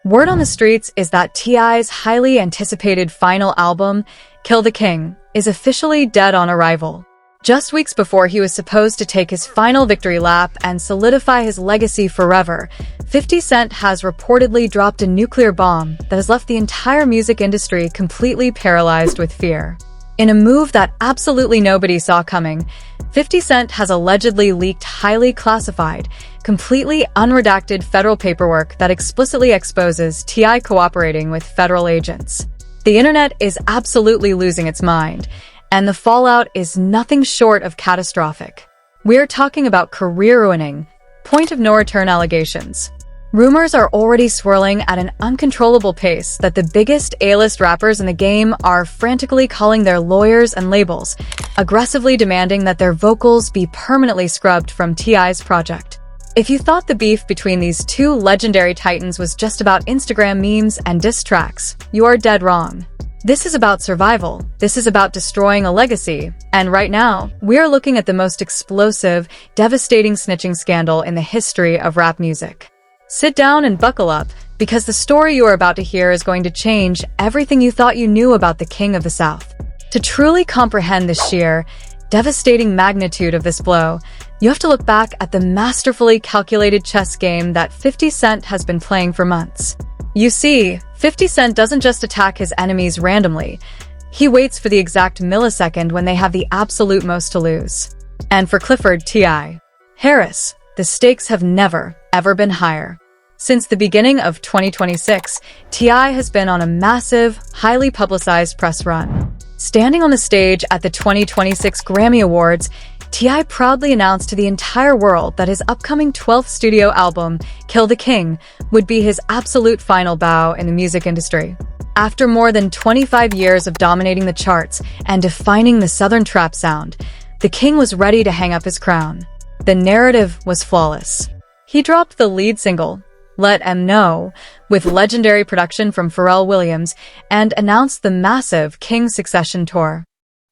Word on the streets is that T.I.'s highly anticipated final album, Kill the King, is officially dead on arrival. Just weeks before he was supposed to take his final victory lap and solidify his legacy forever, 50 Cent has reportedly dropped a nuclear bomb that has left the entire music industry completely paralyzed with fear. In a move that absolutely nobody saw coming, 50 Cent has allegedly leaked highly classified, completely unredacted federal paperwork that explicitly exposes T.I. cooperating with federal agents. The internet is absolutely losing its mind, and the fallout is nothing short of catastrophic. We're talking about career-ruining, point-of-no-return allegations. Rumors are already swirling at an uncontrollable pace that the biggest A-list rappers in the game are frantically calling their lawyers and labels, aggressively demanding that their vocals be permanently scrubbed from T.I.'s project. If you thought the beef between these two legendary titans was just about Instagram memes and diss tracks, you are dead wrong. This is about survival, this is about destroying a legacy, and right now, we are looking at the most explosive, devastating snitching scandal in the history of rap music. Sit down and buckle up, because the story you are about to hear is going to change everything you thought you knew about the King of the South. To truly comprehend the sheer, devastating magnitude of this blow, you have to look back at the masterfully calculated chess game that 50 Cent has been playing for months. You see, 50 Cent doesn't just attack his enemies randomly. He waits for the exact millisecond when they have the absolute most to lose. And for Clifford T.I. Harris, the stakes have never, ever been higher. Since the beginning of 2026, T.I. has been on a massive, highly publicized press run. Standing on the stage at the 2026 Grammy Awards, T.I. proudly announced to the entire world that his upcoming 12th studio album, Kill the King, would be his absolute final bow in the music industry. After more than 25 years of dominating the charts and defining the Southern trap sound, the King was ready to hang up his crown. The narrative was flawless. He dropped the lead single, Let 'Em Know, with legendary production from Pharrell Williams, and announced the massive King Succession Tour.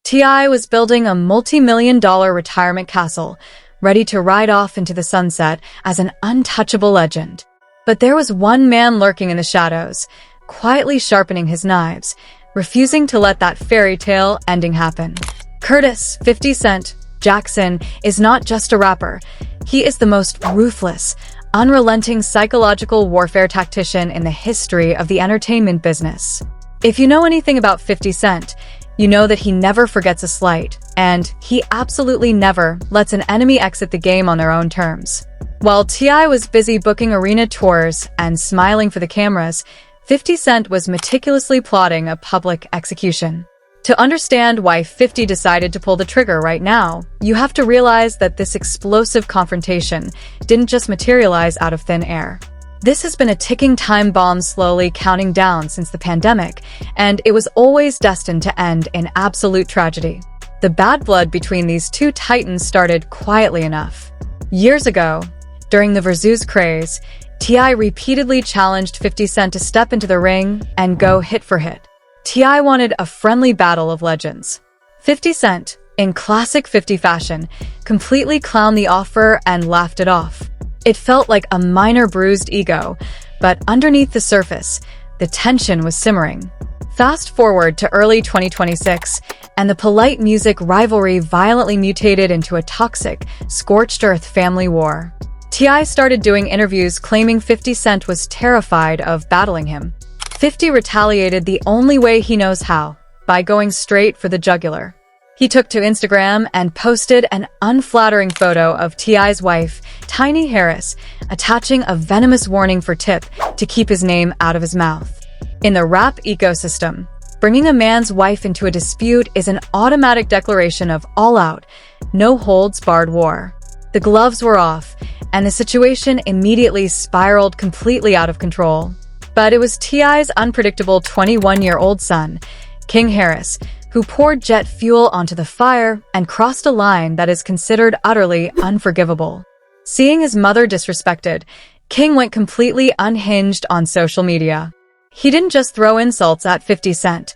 T.I. was building a multi-million-dollar retirement castle, ready to ride off into the sunset as an untouchable legend. But there was one man lurking in the shadows, quietly sharpening his knives, refusing to let that fairy tale ending happen. Curtis, 50 Cent, Jackson is not just a rapper. He is the most ruthless, unrelenting psychological warfare tactician in the history of the entertainment business. If you know anything about 50 Cent, you know that he never forgets a slight, and he absolutely never lets an enemy exit the game on their own terms. While T.I. was busy booking arena tours and smiling for the cameras, 50 Cent was meticulously plotting a public execution. To understand why 50 decided to pull the trigger right now, you have to realize that this explosive confrontation didn't just materialize out of thin air. This has been a ticking time bomb slowly counting down since the pandemic, and it was always destined to end in absolute tragedy. The bad blood between these two titans started quietly enough. Years ago, during the Versus craze, T.I. repeatedly challenged 50 Cent to step into the ring and go hit for hit. T.I. wanted a friendly battle of legends. 50 Cent, in classic 50 fashion, completely clowned the offer and laughed it off. It felt like a minor bruised ego, but underneath the surface, the tension was simmering. Fast forward to early 2026, and the polite music rivalry violently mutated into a toxic, scorched earth family war. T.I. started doing interviews claiming 50 Cent was terrified of battling him. 50 retaliated the only way he knows how, by going straight for the jugular. He took to Instagram and posted an unflattering photo of T.I.'s wife, Tiny Harris, attaching a venomous warning for Tip to keep his name out of his mouth. In the rap ecosystem, bringing a man's wife into a dispute is an automatic declaration of all-out, no-holds-barred war. The gloves were off, and the situation immediately spiraled completely out of control. But it was T.I.'s unpredictable 21-year-old son, King Harris, who poured jet fuel onto the fire and crossed a line that is considered utterly unforgivable. Seeing his mother disrespected, King went completely unhinged on social media. He didn't just throw insults at 50 Cent.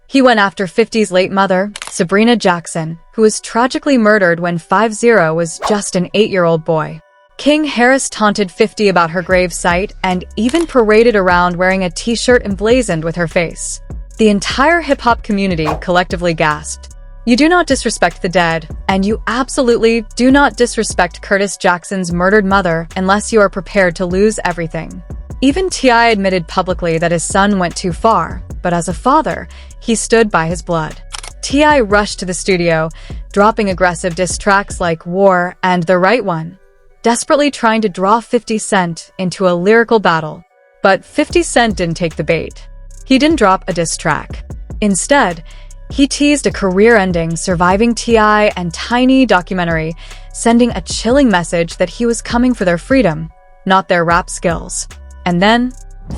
He went after 50's late mother, Sabrina Jackson, who was tragically murdered when 50 was just an 8-year-old boy. King Harris taunted 50 about her grave site and even paraded around wearing a t-shirt emblazoned with her face. The entire hip-hop community collectively gasped. You do not disrespect the dead, and you absolutely do not disrespect Curtis Jackson's murdered mother unless you are prepared to lose everything. Even T.I. admitted publicly that his son went too far, but as a father, he stood by his blood. T.I. rushed to the studio, dropping aggressive diss tracks like War and The Right One, desperately trying to draw 50 Cent into a lyrical battle. But 50 Cent didn't take the bait. He didn't drop a diss track. Instead, he teased a career-ending Surviving T.I. and Tiny documentary, sending a chilling message that he was coming for their freedom, not their rap skills. And then,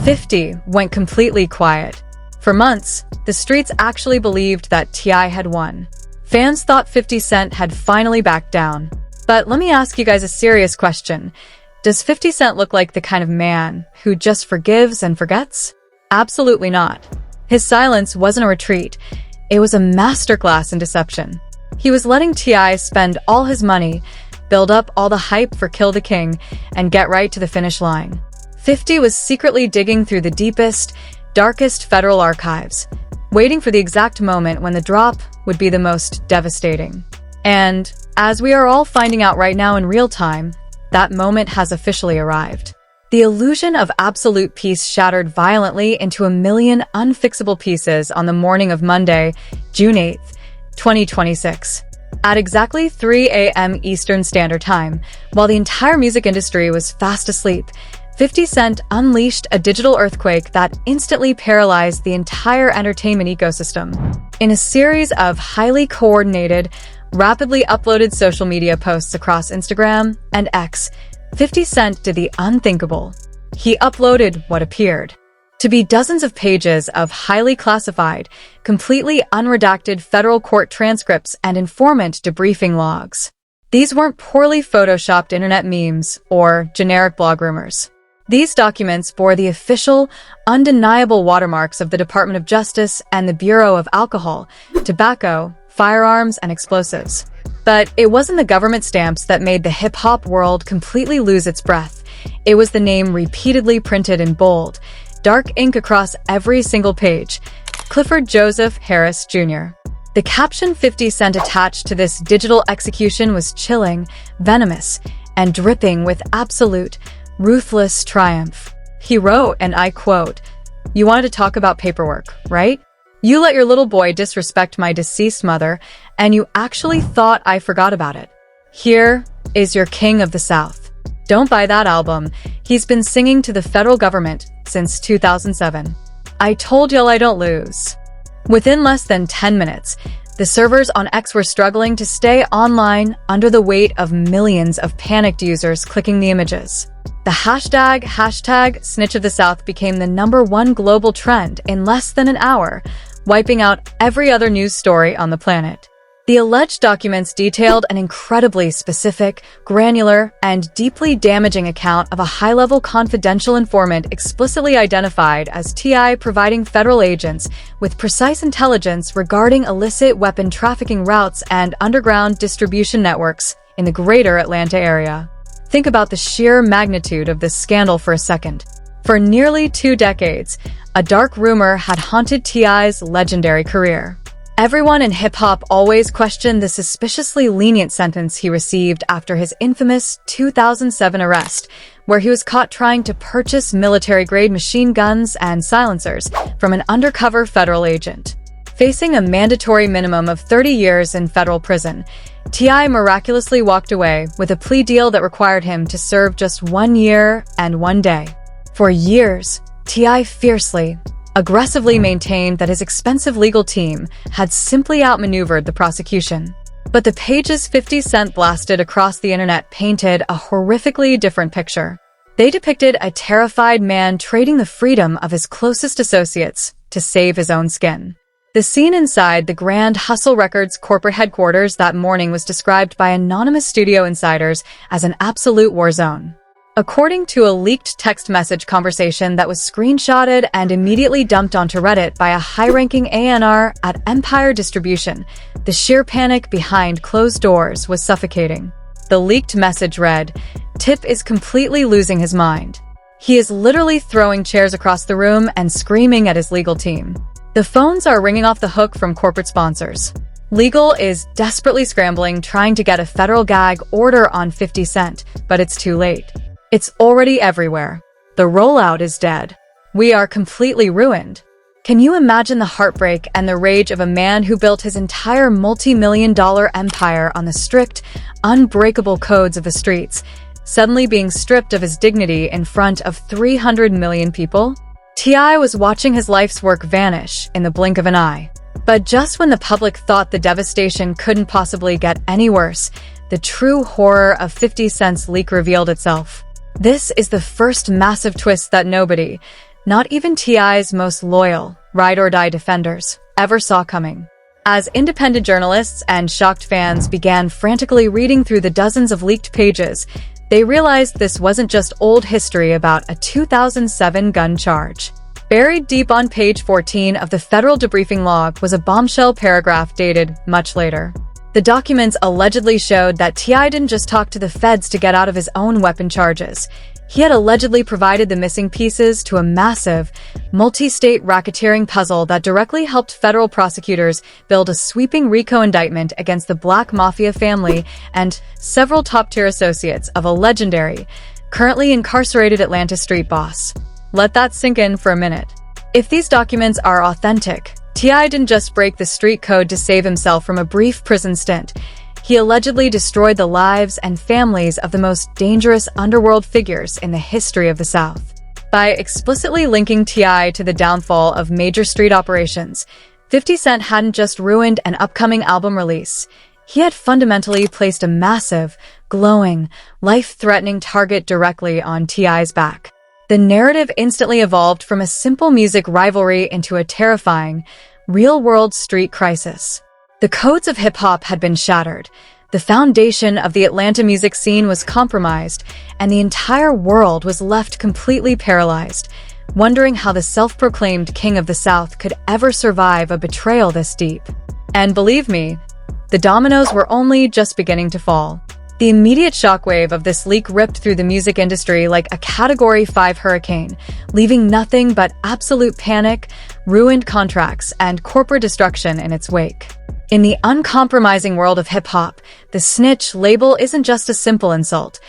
50 went completely quiet. For months, the streets actually believed that T.I. had won. Fans thought 50 Cent had finally backed down. But let me ask you guys a serious question. Does 50 Cent look like the kind of man who just forgives and forgets? Absolutely not. His silence wasn't a retreat. It was a masterclass in deception. He was letting T.I. spend all his money, build up all the hype for Kill the King, and get right to the finish line. 50 was secretly digging through the deepest, darkest federal archives, waiting for the exact moment when the drop would be the most devastating. And, as we are all finding out right now in real time, that moment has officially arrived. The illusion of absolute peace shattered violently into a million unfixable pieces on the morning of Monday, June 8, 2026. At exactly 3 a.m. Eastern Standard Time, while the entire music industry was fast asleep, 50 Cent unleashed a digital earthquake that instantly paralyzed the entire entertainment ecosystem. In a series of highly coordinated, rapidly uploaded social media posts across Instagram and X, 50 Cent did the unthinkable. He uploaded what appeared to be dozens of pages of highly classified, completely unredacted federal court transcripts and informant debriefing logs. These weren't poorly photoshopped internet memes or generic blog rumors. These documents bore the official, undeniable watermarks of the Department of Justice and the Bureau of Alcohol, Tobacco, Firearms, and Explosives. But it wasn't the government stamps that made the hip-hop world completely lose its breath. It was the name repeatedly printed in bold, dark ink across every single page: Clifford Joseph Harris, Jr. The caption 50 Cent attached to this digital execution was chilling, venomous, and dripping with absolute, ruthless triumph. He wrote, and I quote, "You wanted to talk about paperwork, right? You let your little boy disrespect my deceased mother, and you actually thought I forgot about it. Here is your King of the South. Don't buy that album. He's been singing to the federal government since 2007. I told y'all I don't lose." Within less than 10 minutes, the servers on X were struggling to stay online under the weight of millions of panicked users clicking the images. The hashtag Snitch of the South became the #1 global trend in less than an hour, wiping out every other news story on the planet. The alleged documents detailed an incredibly specific, granular, and deeply damaging account of a high-level confidential informant explicitly identified as T.I. providing federal agents with precise intelligence regarding illicit weapon trafficking routes and underground distribution networks in the greater Atlanta area. Think about the sheer magnitude of this scandal for a second. For nearly 2 decades, a dark rumor had haunted T.I.'s legendary career. Everyone in hip-hop always questioned the suspiciously lenient sentence he received after his infamous 2007 arrest, where he was caught trying to purchase military-grade machine guns and silencers from an undercover federal agent. Facing a mandatory minimum of 30 years in federal prison, T.I. miraculously walked away with a plea deal that required him to serve just 1 year and 1 day. For years, T.I. fiercely, aggressively maintained that his expensive legal team had simply outmaneuvered the prosecution. But the pages 50 Cent blasted across the internet painted a horrifically different picture. They depicted a terrified man trading the freedom of his closest associates to save his own skin. The scene inside the Grand Hustle Records corporate headquarters that morning was described by anonymous studio insiders as an absolute war zone. According to a leaked text message conversation that was screenshotted and immediately dumped onto Reddit by a high-ranking A&R at Empire Distribution, the sheer panic behind closed doors was suffocating. The leaked message read, Tip is completely losing his mind. He is literally throwing chairs across the room and screaming at his legal team. The phones are ringing off the hook from corporate sponsors. Legal is desperately scrambling, trying to get a federal gag order on 50 Cent, but it's too late. It's already everywhere. The rollout is dead. We are completely ruined. Can you imagine the heartbreak and the rage of a man who built his entire multi-million-dollar empire on the strict, unbreakable codes of the streets, suddenly being stripped of his dignity in front of 300 million people? T.I. was watching his life's work vanish in the blink of an eye. But just when the public thought the devastation couldn't possibly get any worse, the true horror of 50 Cent's leak revealed itself. This is the first massive twist that nobody, not even T.I.'s most loyal, ride-or-die defenders, ever saw coming. As independent journalists and shocked fans began frantically reading through the dozens of leaked pages, they realized this wasn't just old history about a 2007 gun charge. Buried deep on page 14 of the federal debriefing log was a bombshell paragraph dated much later. The documents allegedly showed that T.I. didn't just talk to the feds to get out of his own weapon charges. He had allegedly provided the missing pieces to a massive, multi-state racketeering puzzle that directly helped federal prosecutors build a sweeping RICO indictment against the Black Mafia family and several top-tier associates of a legendary, currently incarcerated Atlanta street boss. Let that sink in for a minute. If these documents are authentic, T.I. didn't just break the street code to save himself from a brief prison stint. He allegedly destroyed the lives and families of the most dangerous underworld figures in the history of the South. By explicitly linking T.I. to the downfall of major street operations, 50 Cent hadn't just ruined an upcoming album release. He had fundamentally placed a massive, glowing, life-threatening target directly on T.I.'s back. The narrative instantly evolved from a simple music rivalry into a terrifying, real-world street crisis. The codes of hip-hop had been shattered, the foundation of the Atlanta music scene was compromised, and the entire world was left completely paralyzed, wondering how the self-proclaimed king of the South could ever survive a betrayal this deep. And believe me, the dominoes were only just beginning to fall. The immediate shockwave of this leak ripped through the music industry like a Category 5 hurricane, leaving nothing but absolute panic, ruined contracts, and corporate destruction in its wake. In the uncompromising world of hip-hop, the snitch label isn't just a simple insult.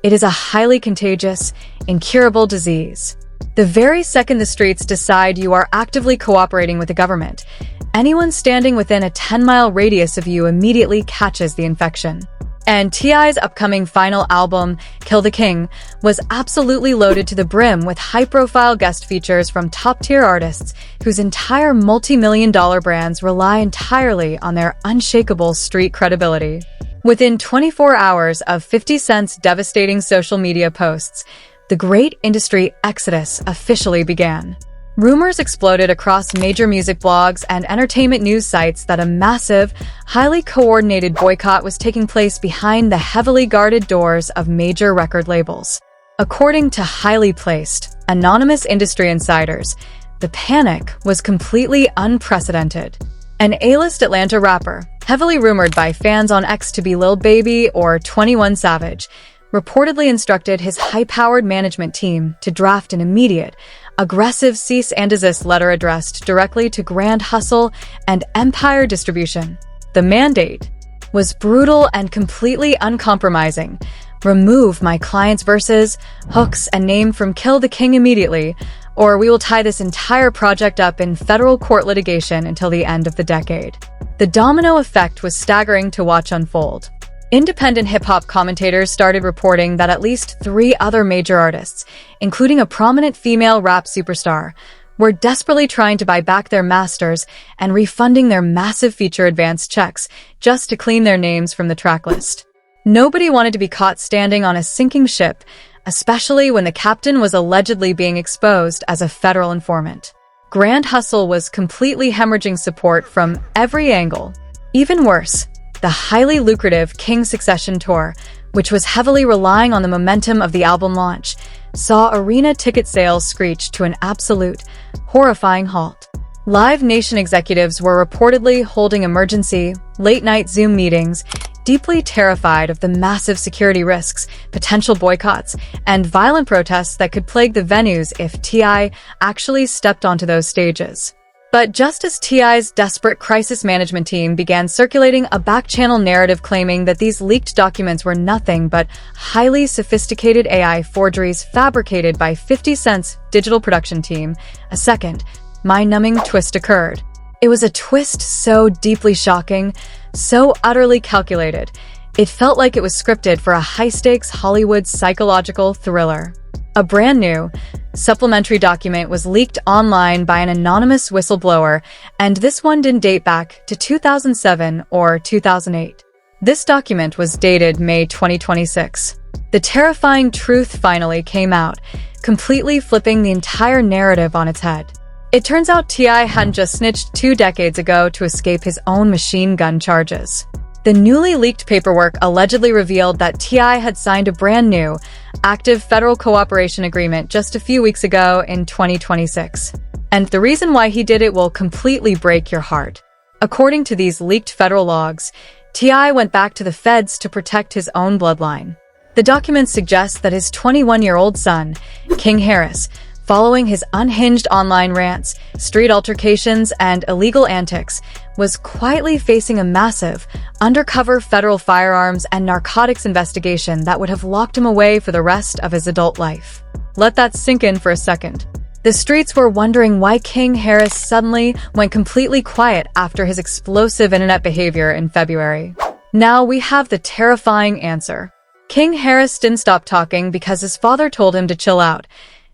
It is a highly contagious, incurable disease. The very second the streets decide you are actively cooperating with the government, anyone standing within a 10-mile radius of you immediately catches the infection. And T.I.'s upcoming final album, Kill the King, was absolutely loaded to the brim with high-profile guest features from top-tier artists whose entire multi-million-dollar brands rely entirely on their unshakable street credibility. Within 24 hours of 50 Cent's devastating social media posts, the great industry exodus officially began. Rumors exploded across major music blogs and entertainment news sites that a massive, highly coordinated boycott was taking place behind the heavily guarded doors of major record labels. According to highly placed, anonymous industry insiders, the panic was completely unprecedented. An A-list Atlanta rapper, heavily rumored by fans on X to be Lil Baby or 21 Savage, reportedly instructed his high-powered management team to draft an immediate, aggressive cease and desist letter addressed directly to Grand Hustle and Empire Distribution. The mandate was brutal and completely uncompromising. Remove my client's verses, hooks, and name from Kill the King immediately, or we will tie this entire project up in federal court litigation until the end of the decade. The domino effect was staggering to watch unfold. Independent hip-hop commentators started reporting that at least 3 other major artists, including a prominent female rap superstar, were desperately trying to buy back their masters and refunding their massive feature advance checks just to clean their names from the track list. Nobody wanted to be caught standing on a sinking ship, especially when the captain was allegedly being exposed as a federal informant. Grand Hustle was completely hemorrhaging support from every angle. Even worse, the highly lucrative King Succession Tour, which was heavily relying on the momentum of the album launch, saw arena ticket sales screech to an absolute, horrifying halt. Live Nation executives were reportedly holding emergency, late-night Zoom meetings, deeply terrified of the massive security risks, potential boycotts, and violent protests that could plague the venues if TI actually stepped onto those stages. But just as TI's desperate crisis management team began circulating a back-channel narrative claiming that these leaked documents were nothing but highly sophisticated AI forgeries fabricated by 50 Cent's digital production team, a second, mind-numbing twist occurred. It was a twist so deeply shocking, so utterly calculated. It felt like it was scripted for a high-stakes Hollywood psychological thriller. A brand new, supplementary document was leaked online by an anonymous whistleblower, and this one didn't date back to 2007 or 2008. This document was dated May 2026. The terrifying truth finally came out, completely flipping the entire narrative on its head. It turns out TI hadn't just snitched 2 decades ago to escape his own machine gun charges. The newly leaked paperwork allegedly revealed that TI had signed a brand new, active federal cooperation agreement just a few weeks ago in 2026. And the reason why he did it will completely break your heart. According to these leaked federal logs, TI went back to the feds to protect his own bloodline. The documents suggest that his 21-year-old son, King Harris, following his unhinged online rants, street altercations, and illegal antics, was quietly facing a massive, undercover federal firearms and narcotics investigation that would have locked him away for the rest of his adult life. Let that sink in for a second. The streets were wondering why King Harris suddenly went completely quiet after his explosive internet behavior in February. Now we have the terrifying answer. King Harris didn't stop talking because his father told him to chill out.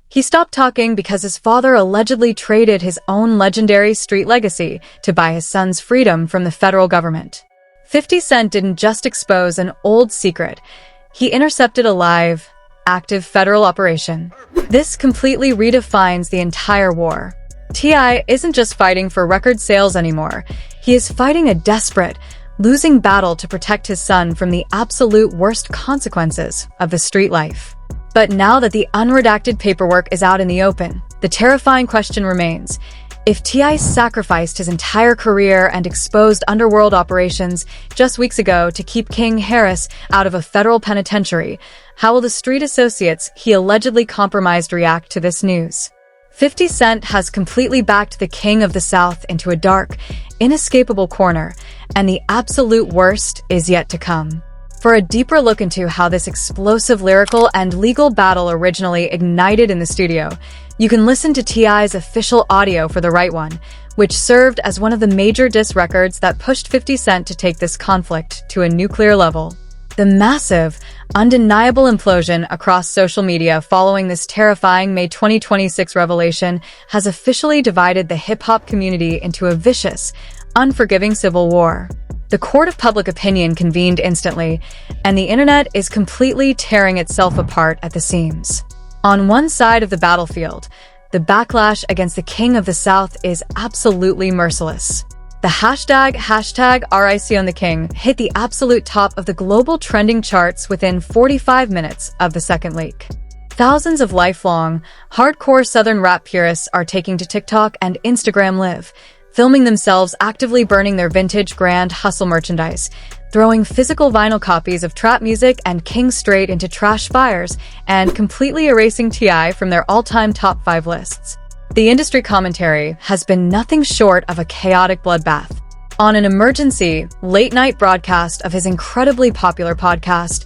He stopped talking because his father allegedly traded his own legendary street legacy to buy his son's freedom from the federal government. 50 Cent didn't just expose an old secret. He intercepted a live, active federal operation. This completely redefines the entire war. TI isn't just fighting for record sales anymore. He is fighting a desperate, losing battle to protect his son from the absolute worst consequences of the street life. But now that the unredacted paperwork is out in the open, the terrifying question remains. If TI sacrificed his entire career and exposed underworld operations just weeks ago to keep King Harris out of a federal penitentiary, how will the street associates he allegedly compromised react to this news? 50 Cent has completely backed the King of the South into a dark, inescapable corner, and the absolute worst is yet to come. For a deeper look into how this explosive lyrical and legal battle originally ignited in the studio, you can listen to TI's official audio for The Right One, which served as one of the major diss records that pushed 50 Cent to take this conflict to a nuclear level. The massive, undeniable implosion across social media following this terrifying May 2026 revelation has officially divided the hip-hop community into a vicious, unforgiving civil war. The court of public opinion convened instantly, and the internet is completely tearing itself apart at the seams. On one side of the battlefield, the backlash against the King of the South is absolutely merciless. The hashtag #RICOnTheKing hit the absolute top of the global trending charts within 45 minutes of the second leak. Thousands of lifelong, hardcore Southern rap purists are taking to TikTok and Instagram Live, filming themselves actively burning their vintage Grand Hustle merchandise, throwing physical vinyl copies of trap music and King straight into trash fires, and completely erasing TI from their all-time top 5 lists. The industry commentary has been nothing short of a chaotic bloodbath. On an emergency, late-night broadcast of his incredibly popular podcast,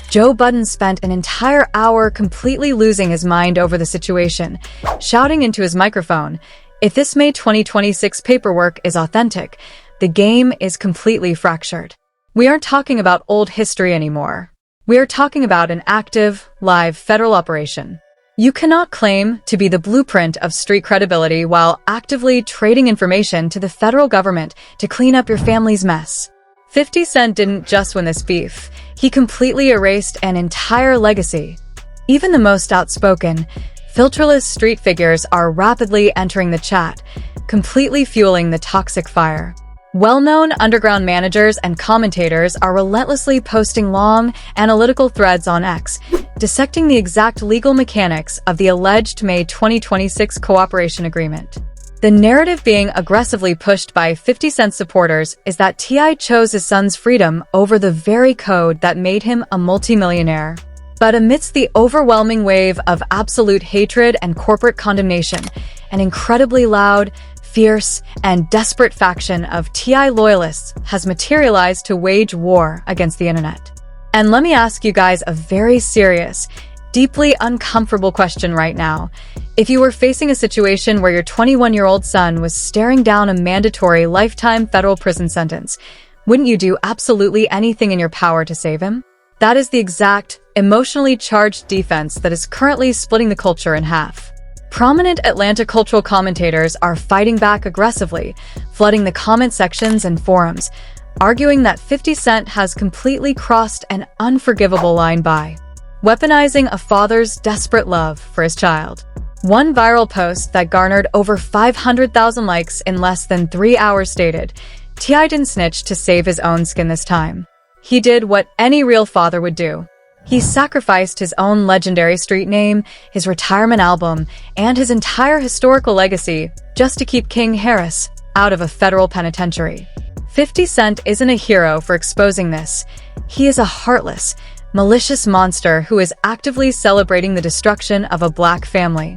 Joe Budden spent an entire hour completely losing his mind over the situation, shouting into his microphone, "If this May 2026 paperwork is authentic, the game is completely fractured. We aren't talking about old history anymore. We are talking about an active, live federal operation. You cannot claim to be the blueprint of street credibility while actively trading information to the federal government to clean up your family's mess." 50 Cent didn't just win this beef. He completely erased an entire legacy. Even the most outspoken, filterless street figures are rapidly entering the chat, completely fueling the toxic fire. Well-known underground managers and commentators are relentlessly posting long, analytical threads on X, dissecting the exact legal mechanics of the alleged May 2026 cooperation agreement. The narrative being aggressively pushed by 50 Cent supporters is that T.I. chose his son's freedom over the very code that made him a multimillionaire. But amidst the overwhelming wave of absolute hatred and corporate condemnation, an incredibly loud, fierce, and desperate faction of T.I. loyalists has materialized to wage war against the internet. And let me ask you guys a very serious, deeply uncomfortable question right now. If you were facing a situation where your 21-year-old son was staring down a mandatory lifetime federal prison sentence, wouldn't you do absolutely anything in your power to save him? That is the exact, emotionally charged defense that is currently splitting the culture in half. Prominent Atlanta cultural commentators are fighting back aggressively, flooding the comment sections and forums, arguing that 50 Cent has completely crossed an unforgivable line by weaponizing a father's desperate love for his child. One viral post that garnered over 500,000 likes in less than 3 hours stated, T.I. didn't snitch to save his own skin this time. He did what any real father would do. He sacrificed his own legendary street name, his retirement album, and his entire historical legacy just to keep King Harris out of a federal penitentiary. 50 Cent isn't a hero for exposing this. He is a heartless, malicious monster who is actively celebrating the destruction of a black family.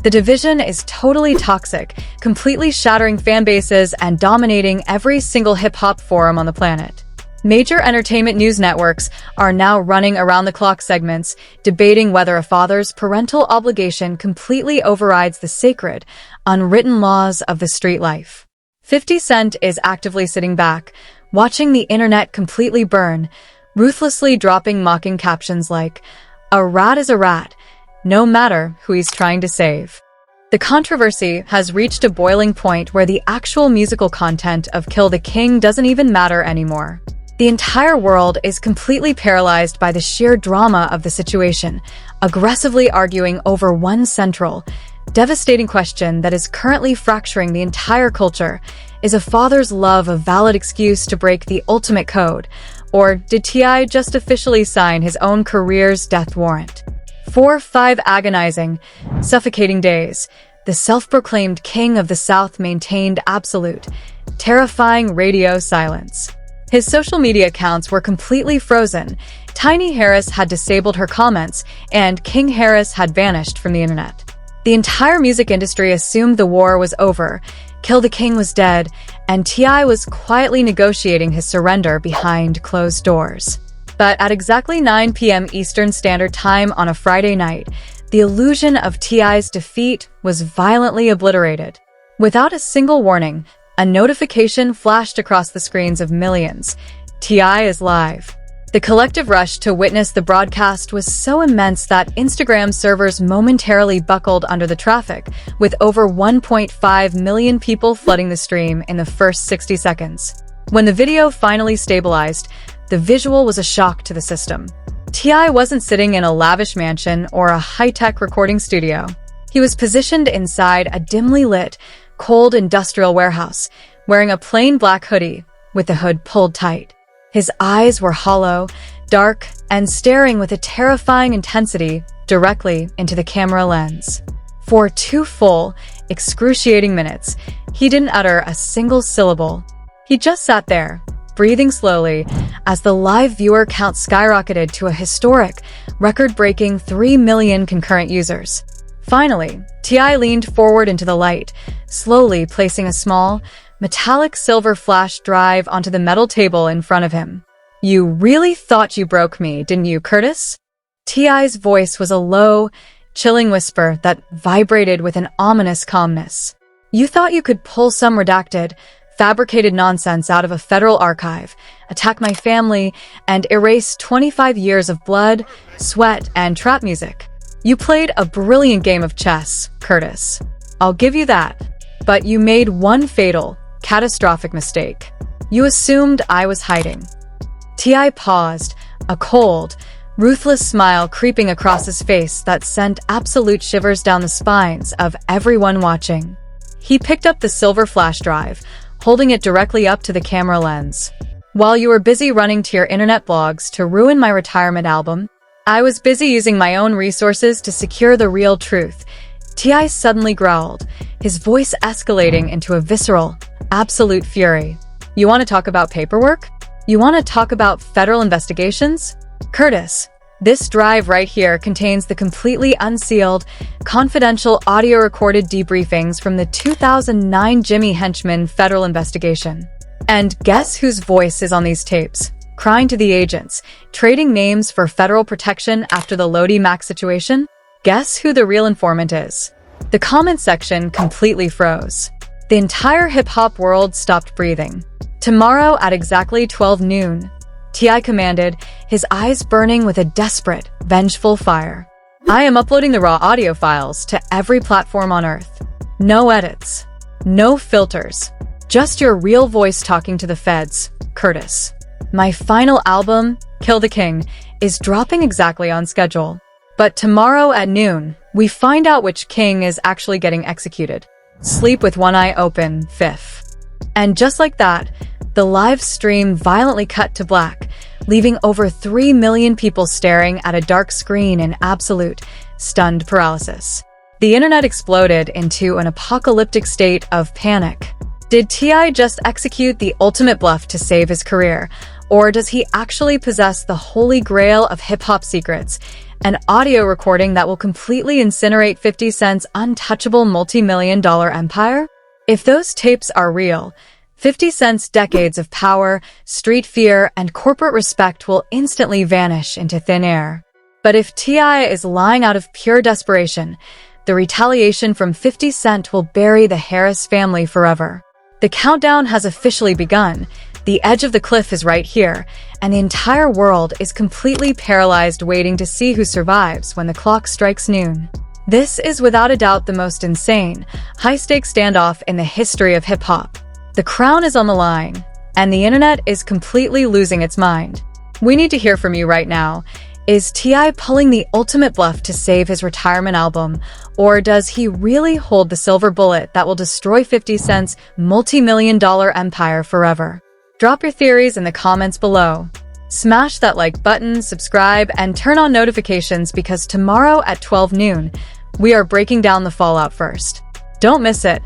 The division is totally toxic, completely shattering fan bases and dominating every single hip-hop forum on the planet. Major entertainment news networks are now running around-the-clock segments, debating whether a father's parental obligation completely overrides the sacred, unwritten laws of the street life. 50 Cent is actively sitting back, watching the internet completely burn, ruthlessly dropping mocking captions like, "A rat is a rat, no matter who he's trying to save." The controversy has reached a boiling point where the actual musical content of Kill the King doesn't even matter anymore. The entire world is completely paralyzed by the sheer drama of the situation, aggressively arguing over one central, devastating question that is currently fracturing the entire culture. Is a father's love a valid excuse to break the ultimate code? Or did T.I. just officially sign his own career's death warrant? For 5 agonizing, suffocating days, the self-proclaimed king of the South maintained absolute, terrifying radio silence. His social media accounts were completely frozen, Tiny Harris had disabled her comments, and King Harris had vanished from the internet. The entire music industry assumed the war was over, Kill the King was dead, and T.I. was quietly negotiating his surrender behind closed doors. But at exactly 9 p.m. Eastern Standard Time on a Friday night, the illusion of T.I.'s defeat was violently obliterated. Without a single warning, a notification flashed across the screens of millions. T.I. is live. The collective rush to witness the broadcast was so immense that Instagram servers momentarily buckled under the traffic, with over 1.5 million people flooding the stream in the first 60 seconds. When the video finally stabilized, the visual was a shock to the system. T.I. wasn't sitting in a lavish mansion or a high-tech recording studio. He was positioned inside a dimly lit, cold industrial warehouse, wearing a plain black hoodie with the hood pulled tight. His eyes were hollow, dark, and staring with a terrifying intensity directly into the camera lens. For 2 full, excruciating minutes, he didn't utter a single syllable. He just sat there, breathing slowly, as the live viewer count skyrocketed to a historic, record-breaking 3 million concurrent users. Finally, T.I. leaned forward into the light, slowly placing a small, metallic silver flash drive onto the metal table in front of him. "You really thought you broke me, didn't you, Curtis?" T.I.'s voice was a low, chilling whisper that vibrated with an ominous calmness. "You thought you could pull some redacted, fabricated nonsense out of a federal archive, attack my family, and erase 25 years of blood, sweat, and trap music. You played a brilliant game of chess, Curtis. I'll give you that. But you made one fatal, catastrophic mistake. You assumed I was hiding." T.I. paused, a cold, ruthless smile creeping across his face that sent absolute shivers down the spines of everyone watching. He picked up the silver flash drive, holding it directly up to the camera lens. "While you were busy running to your internet blogs to ruin my retirement album, I was busy using my own resources to secure the real truth. T.I. suddenly growled, his voice escalating into a visceral, absolute fury. You want to talk about paperwork? You want to talk about federal investigations? Curtis, this drive right here contains the completely unsealed, confidential audio-recorded debriefings from the 2009 Jimmy Henchman federal investigation. And guess whose voice is on these tapes? Crying to the agents, trading names for federal protection after the Lodi Mac situation? Guess who the real informant is? The comment section completely froze. The entire hip-hop world stopped breathing. Tomorrow at exactly 12 noon, T.I. commanded, his eyes burning with a desperate, vengeful fire. I am uploading the raw audio files to every platform on Earth. No edits. No filters. Just your real voice talking to the feds, Curtis. My final album, Kill the King, is dropping exactly on schedule. But tomorrow at noon, we find out which king is actually getting executed. Sleep with one eye open, fifth. And just like that, the live stream violently cut to black, leaving over 3 million people staring at a dark screen in absolute, stunned paralysis. The internet exploded into an apocalyptic state of panic. Did T.I. just execute the ultimate bluff to save his career? Or does he actually possess the holy grail of hip-hop secrets, an audio recording that will completely incinerate 50 Cent's untouchable multi-million-dollar empire? If those tapes are real, 50 Cent's decades of power, street fear, and corporate respect will instantly vanish into thin air. But if T.I. is lying out of pure desperation, the retaliation from 50 Cent will bury the Harris family forever. The countdown has officially begun. The edge of the cliff is right here, and the entire world is completely paralyzed waiting to see who survives when the clock strikes noon. This is without a doubt the most insane, high-stakes standoff in the history of hip-hop. The crown is on the line, and the internet is completely losing its mind. We need to hear from you right now. Is T.I. pulling the ultimate bluff to save his retirement album, or does he really hold the silver bullet that will destroy 50 Cent's multi-million-dollar empire forever? Drop your theories in the comments below. Smash that like button, subscribe, and turn on notifications because tomorrow at 12 noon, we are breaking down the fallout first. Don't miss it.